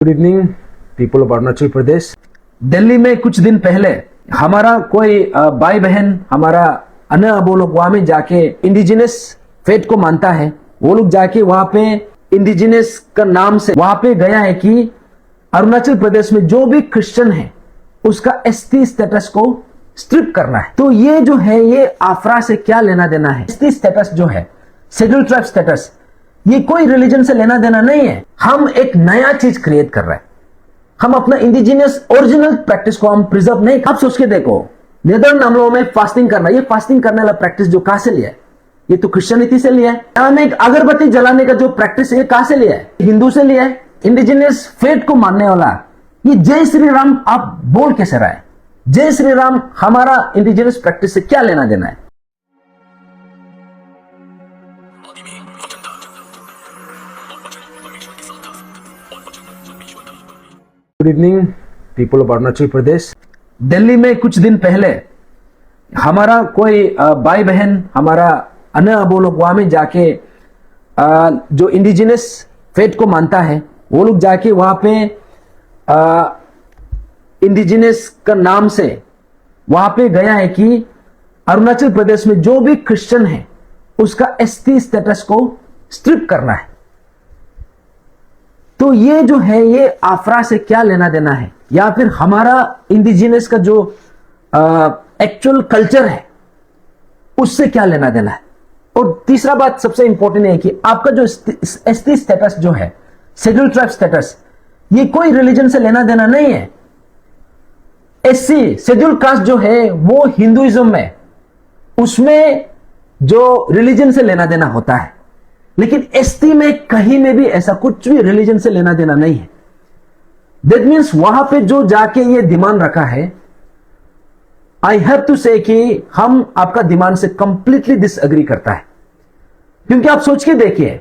Good evening people of Arunachal Pradesh. Delhi में कुछ दिन पहले हमारा कोई भाई बहन हमारा अन्य वो लोग वहां में जाके इंडिजिनस फेथ को मानता है, वो लोग जाके वहां पे इंडिजिनस का नाम से वहां पे गया है कि अरुणाचल प्रदेश में जो भी क्रिश्चियन है उसका एसटी स्टेटस को स्ट्रिप करना है। तो ये जो है ये आफरा से क्या लेना देना है? एसटी स्टेटस जो है, शेड्यूल ट्राइब स्टेटस, ये कोई रिलीजन से लेना देना नहीं है। हम एक नया चीज क्रिएट कर रहे हैं। हम अपना इंडिजिनियस ओरिजिनल प्रैक्टिस को हम प्रिजर्व नहीं। आप सोच के देखो, नेदरलैंड हम लोगों में फास्टिंग करना, ये फास्टिंग करने वाला प्रैक्टिस जो कहां से लिया है? ये तो क्रिश्चियनिटी से लिया है। यहां में एक अगरबत्ती जलाने का जो प्रैक्टिस है कहां से लिया है? हिंदू से लिया है। इंडिजिनियस फेथ को मानने वाला ये जय श्री राम आप बोल कैसे रहा है? जय श्री राम हमारा इंडिजिनियस प्रैक्टिस से क्या लेना देना है? Good evening people of Arunachal Pradesh. Delhi में कुछ दिन पहले हमारा कोई भाई बहन हमारा अन्य वो लोग वहां में जाके जो इंडिजिनस फेथ को मानता है, वो लोग जाके वहां पे इंडिजिनस का नाम से वहां पे गया है कि अरुणाचल प्रदेश में जो भी क्रिश्चियन है उसका एसटी स्टेटस को स्ट्रिप करना है। तो ये जो है ये आफरा से क्या लेना देना है, या फिर हमारा इंडिजिनस का जो एक्चुअल कल्चर है उससे क्या लेना देना है? और तीसरा बात सबसे इंपॉर्टेंट है कि आपका जो एसटी स्टेटस जो है, शेड्यूल ट्राइब स्टेटस, ये कोई रिलीजन से लेना देना नहीं है। एससी शेड्यूल कास्ट जो है वो हिंदुइज्म में, उसमें जो रिलीजन से लेना देना होता है, लेकिन एसटी में कहीं में भी ऐसा कुछ भी रिलीजन से लेना देना नहीं है। दैट मीन्स वहां पे जो जाके ये डिमांड रखा है, आई हैव टू से कि हम आपका डिमांड से कंप्लीटली डिसएग्री करता है। क्योंकि आप सोच के देखिए,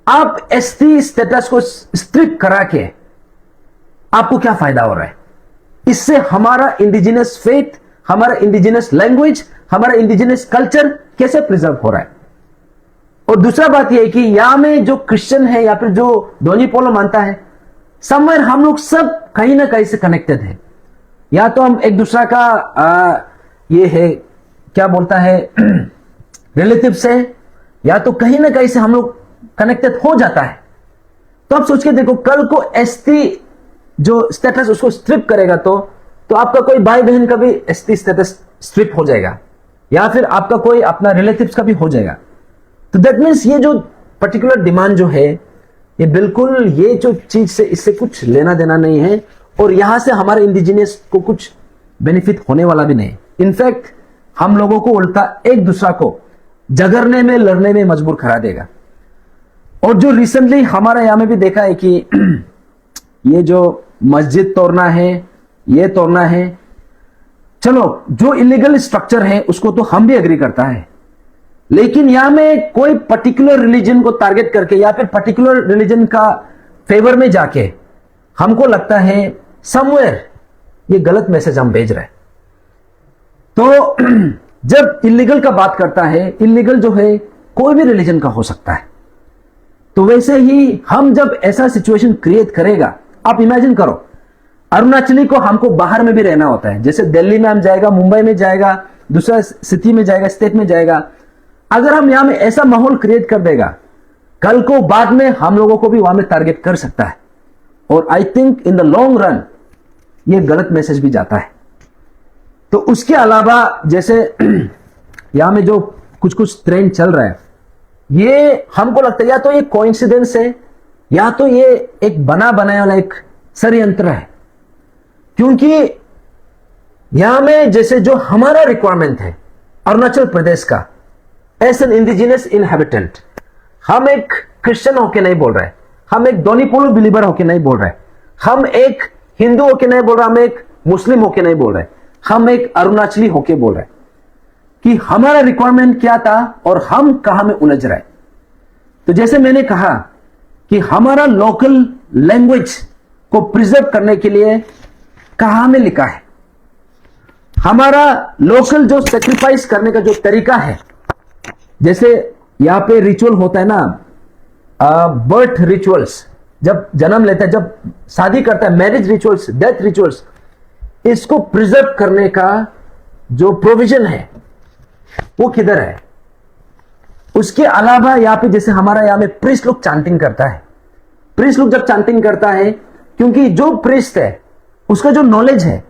आप एसटी स्टेटस को स्ट्रिप करा के आपको क्या फायदा हो रहा है? इससे हमारा इंडिजिनस फेथ, हमारा इंडिजिनस लैंग्वेज, हमारा इंडिजिनस कल्चर कैसे प्रिजर्व हो रहा है? और दूसरा बात यह है कि यहां में जो क्रिश्चियन है या फिर जो दोनी पोलो मानता है, समवेयर हम लोग सब कहीं ना कहीं से कनेक्टेड है। या तो हम एक दूसरा का ये है क्या बोलता है रिलेटिव से, या तो कहीं ना कहीं से हम लोग कनेक्टेड हो जाता है। तो आप सोच के देखो, कल को एसटी जो स्टेटस उसको स्ट्रिप करेगा तो आपका कोई भाई बहन का भी एसटी स्टेटस स्ट्रिप हो जाएगा, या फिर आपका कोई अपना रिलेटिव्स का भी हो जाएगा। तो दैट मीन्स ये जो पर्टिकुलर डिमांड जो है, ये बिल्कुल ये जो चीज से इससे कुछ लेना देना नहीं है, और यहां से हमारे इंडिजिनियस को कुछ बेनिफिट होने वाला भी नहीं। इनफैक्ट हम लोगों को उल्टा एक दूसरा को झगड़ने में, लड़ने में मजबूर करा देगा। और जो रिसेंटली हमारे यहां में भी देखा है कि ये जो मस्जिद तोड़ना है, ये तोड़ना है, चलो जो इलीगल स्ट्रक्चर है उसको तो हम भी एग्री करता है, लेकिन यहां में कोई पर्टिकुलर रिलीजन को टारगेट करके या फिर पर्टिकुलर रिलीजन का फेवर में जाके हमको लगता है समवेयर ये गलत मैसेज हम भेज रहे हैं। तो जब इलीगल का बात करता है, इलीगल जो है कोई भी रिलीजन का हो सकता है, तो वैसे ही हम जब ऐसा सिचुएशन क्रिएट करेगा, आप इमेजिन करो, अरुणाचली को हमको बाहर में भी रहना होता है। जैसे दिल्ली में हम जाएगा, मुंबई में जाएगा, दूसरा सिटी में जाएगा, स्टेट में जाएगा। अगर हम यहां में ऐसा माहौल क्रिएट कर देगा, कल को बाद में हम लोगों को भी वहां में टारगेट कर सकता है। और I think in the long run ये गलत मैसेज भी जाता है। तो उसके अलावा जैसे यहां में जो कुछ कुछ ट्रेंड चल रहा है, ये हमको लगता है या तो ये कोइंसिडेंस है, या तो ये एक बना बनाया वाला एक षड्यंत्र है। क्योंकि यहां में जैसे जो हमारा रिक्वायरमेंट है अरुणाचल प्रदेश का एज एन इंडिजिनस इनहेबिटेंट, हम एक क्रिश्चियन होके नहीं बोल रहे, हम एक दोनीपोलो बिलीवर होके नहीं बोल रहे, हम एक हिंदू होके नहीं बोल रहे, हम एक मुस्लिम होके नहीं बोल रहे, हम एक अरुणाचली होके बोल रहे कि हमारा रिक्वायरमेंट क्या था और हम कहां में उलझ रहे। तो जैसे मैंने कहा कि हमारा लोकल लैंग्वेज को प्रिजर्व करने के लिए कहां में लिखा है, हमारा लोकल जो सेक्रीफाइस करने का जो तरीका है, जैसे यहां पे रिचुअल होता है ना, बर्थ रिचुअल्स, जब जन्म लेता है, जब शादी करता है, मैरिज रिचुअल्स, डेथ रिचुअल्स, इसको प्रिजर्व करने का जो प्रोविजन है वो किधर है? उसके अलावा यहां पे जैसे हमारा यहां में प्रीस्ट लोग चांटिंग करता है, प्रीस्ट लोग जब चांटिंग करता है, क्योंकि जो प्रीस्ट है उसका जो नॉलेज है,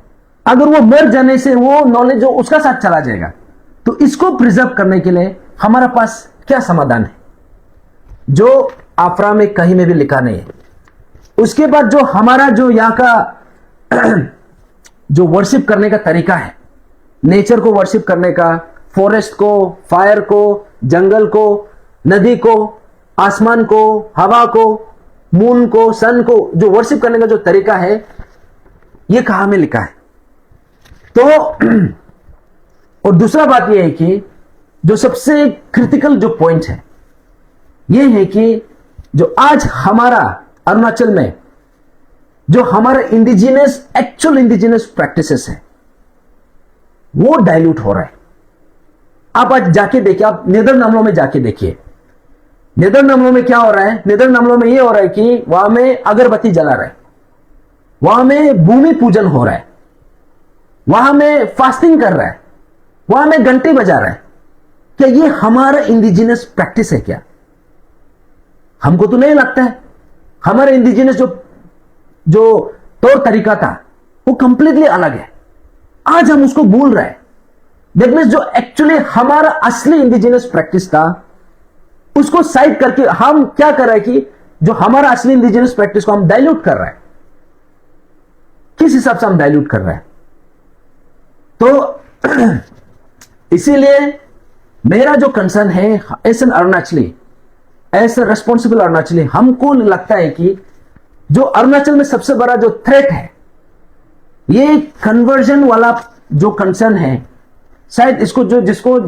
अगर वो मर जाने से वो नॉलेज जो उसका साथ चला जाएगा, तो इसको प्रिजर्व करने के लिए हमारा पास क्या समाधान है, जो आफरा में कहीं में भी लिखा नहीं है। उसके बाद जो हमारा जो यहां का जो वर्शिप करने का तरीका है, नेचर को वर्शिप करने का, फॉरेस्ट को, फायर को, जंगल को, नदी को, आसमान को, हवा को, मून को, सन को, जो वर्शिप करने का जो तरीका है, ये कहां में लिखा है? तो और दूसरा बात यह है कि जो सबसे क्रिटिकल जो पॉइंट है यह है कि जो आज हमारा अरुणाचल में जो हमारा इंडिजिनस, एक्चुअल इंडिजिनस प्रैक्टिसेस है, वो डाइल्यूट हो रहा है। आप आज जाके देखिए, आप नेदरनामलों में जाके देखिए, नेदरनामलों में क्या हो रहा है? नेदरनामलों में यह हो रहा है कि वहां में अगरबत्ती जला रहा है, वहां में भूमि पूजन हो रहा है, वहां में फास्टिंग कर रहा है, वहां में घंटी बजा रहा है। क्या ये हमारा इंडिजिनस प्रैक्टिस है क्या? हमको तो नहीं लगता है। हमारा इंडिजिनस जो तौर तरीका था वो कंप्लीटली अलग है। आज हम उसको भूल रहे हैं। दैट मीन्स जो एक्चुअली हमारा असली इंडिजिनस प्रैक्टिस था उसको साइड करके हम क्या कर रहे हैं कि जो हमारा असली इंडिजिनस प्रैक्टिस को हम डाइल्यूट कर रहे हैं। किस हिसाब से हम डाइल्यूट कर रहे हैं? तो इसीलिए मेरा जो कंसर्न है, as an Arunachali, as a responsible Arunachali, हमको लगता है कि जो अरुणाचल में सबसे बड़ा जो थ्रेट है, ये कन्वर्जन वाला जो कंसर्न है, शायद इसको जो जिसको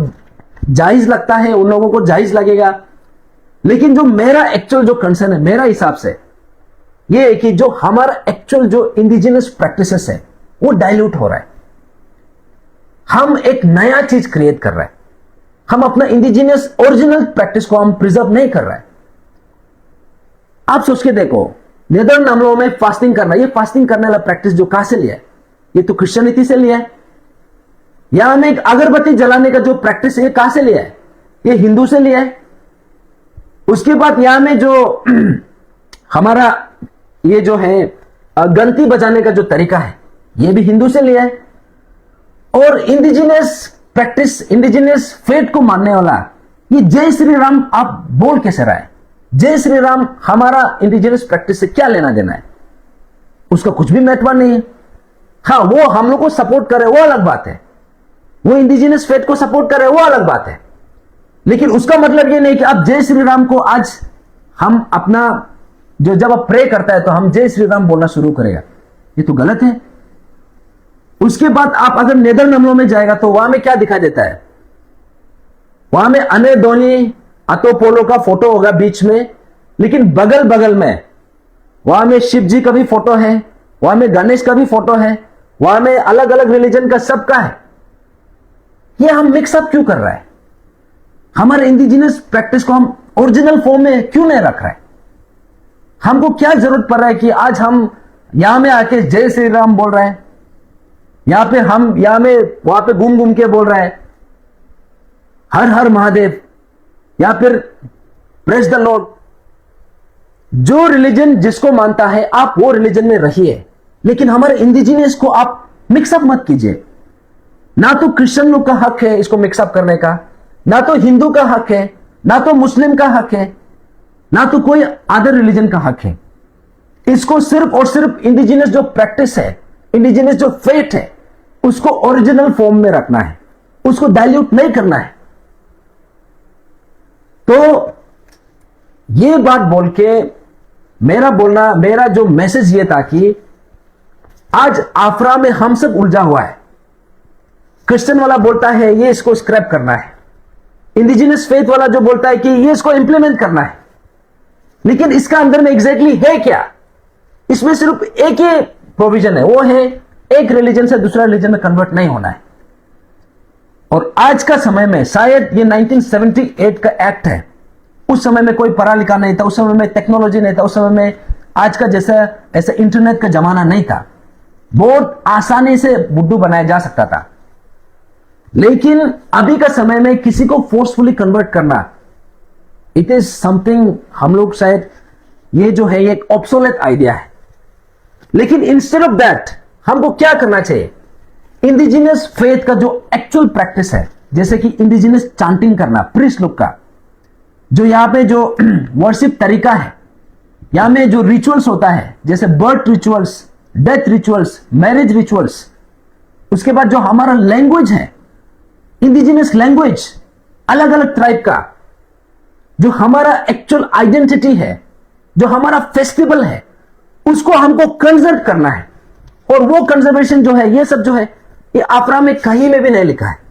जायज लगता है उन लोगों को जायज लगेगा, लेकिन जो मेरा एक्चुअल जो कंसर्न है, मेरा हिसाब से ये है कि जो हमारा एक्चुअल जो इंडिजिनस प्रैक्टिसेस है वो डाइल्यूट हो रहा है। हम एक नया चीज क्रिएट कर रहे हैं, हम अपना इंडिजिनियस ओरिजिनल प्रैक्टिस को हम प्रिजर्व नहीं कर रहे हैं। आप सोच के देखो, नेदरनामलों में फास्टिंग करना, ये फास्टिंग करने वाला प्रैक्टिस जो कहां से लिया है? ये तो क्रिश्चियनिटी से लिया है। यहां में एक अगरबत्ती जलाने का जो प्रैक्टिस है, ये कहां से लिया है? ये हिंदू से लिया है। उसके बाद यहां में जो हमारा ये जो है घंटी बजाने का जो तरीका है, ये भी हिंदू से लिया है। और इंडिजिनियस प्रैक्टिस, इंडिजिनियस फेथ को मानने वाला ये जय श्री राम आप बोल कैसे रहा है? जय श्री राम हमारा इंडिजिनियस प्रैक्टिस से क्या लेना देना है? उसका कुछ भी महत्व नहीं है। हाँ, वो हम लोग को सपोर्ट करे वो अलग बात है, वो इंडिजिनियस फेथ को सपोर्ट करे वो अलग बात है, लेकिन उसका मतलब ये नहीं कि आप जय श्री राम को आज हम अपना जो जब आप प्रे करता है तो हम जय श्री राम बोलना शुरू करेगा, ये तो गलत है। उसके बाद आप अगर नेदरनामलों में जाएगा तो वहां में क्या दिखाई देता है? वहां में अने धोनी अतोपोलो का फोटो होगा बीच में, लेकिन बगल बगल में वहां में शिव जी का भी फोटो है, वहां में गणेश का भी फोटो है, वहां में अलग अलग रिलीजन का सबका है। ये हम मिक्सअप क्यों कर रहे हैं? हमारे इंडिजिनियस प्रैक्टिस को हम ओरिजिनल फॉर्म में क्यों नहीं रख रहे हैं? हमको क्या जरूरत पड़ रहा है कि आज हम यहां में आके जय श्री राम बोल रहे हैं, यहां पे हम यहां में वहां पे घूम घूम के बोल रहे हैं हर हर महादेव या फिर प्रेज द लॉर्ड। जो रिलीजन जिसको मानता है आप वो रिलीजन में रहिए, लेकिन हमारे इंडिजिनियस को आप मिक्सअप मत कीजिए। ना तो क्रिश्चियन लोग का हक है इसको मिक्सअप करने का, ना तो हिंदू का हक है, ना तो मुस्लिम का हक है, ना तो कोई अदर रिलीजन का हक है। इसको सिर्फ और सिर्फ इंडिजिनियस जो प्रैक्टिस है, इंडिजिनियस जो फेथ है, उसको ओरिजिनल फॉर्म में रखना है, उसको डाइल्यूट नहीं करना है। तो ये बात बोल के मेरा जो मैसेज ये था कि आज आफरा में हम सब उलझा हुआ है। क्रिश्चियन वाला बोलता है ये इसको स्क्रैप करना है, इंडिजिनियस फेथ वाला जो बोलता है कि ये इसको इंप्लीमेंट करना है, लेकिन इसका अंदर में एग्जैक्टली है क्या? इसमें सिर्फ एक ही प्रोविजन है, वो है एक रिलीजन से दूसरा रिलीजन में कन्वर्ट नहीं होना है। और आज का समय में शायद ये 1978 का एक्ट है, उस समय में कोई पढ़ा लिखा नहीं था, उस समय में टेक्नोलॉजी नहीं था, उस समय में आज का जैसा ऐसा इंटरनेट का जमाना नहीं था, बहुत आसानी से बुड्ढू बनाया जा सकता था। लेकिन अभी का समय में किसी को फोर्सफुली कन्वर्ट करना, इट इज समथिंग, हम लोग शायद ये जो है एक ऑब्सोलेट आइडिया है। लेकिन इंस्टेड ऑफ दैट हमको क्या करना चाहिए, इंडिजिनियस फेथ का जो एक्चुअल प्रैक्टिस है, जैसे कि इंडिजिनियस चांटिंग करना, प्रीस्ट लोग का जो यहां पे जो वर्शिप तरीका है, यहां में जो रिचुअल्स होता है, जैसे birth rituals, death rituals, marriage rituals, उसके बाद जो हमारा लैंग्वेज है, इंडिजिनियस लैंग्वेज, अलग अलग ट्राइब का, जो हमारा एक्चुअल आइडेंटिटी है, जो हमारा फेस्टिवल है, उसको हमको कंजर्व करना है। और वो कंजर्वेशन जो है, ये सब जो है, ये आफरा में कहीं में भी नहीं लिखा है।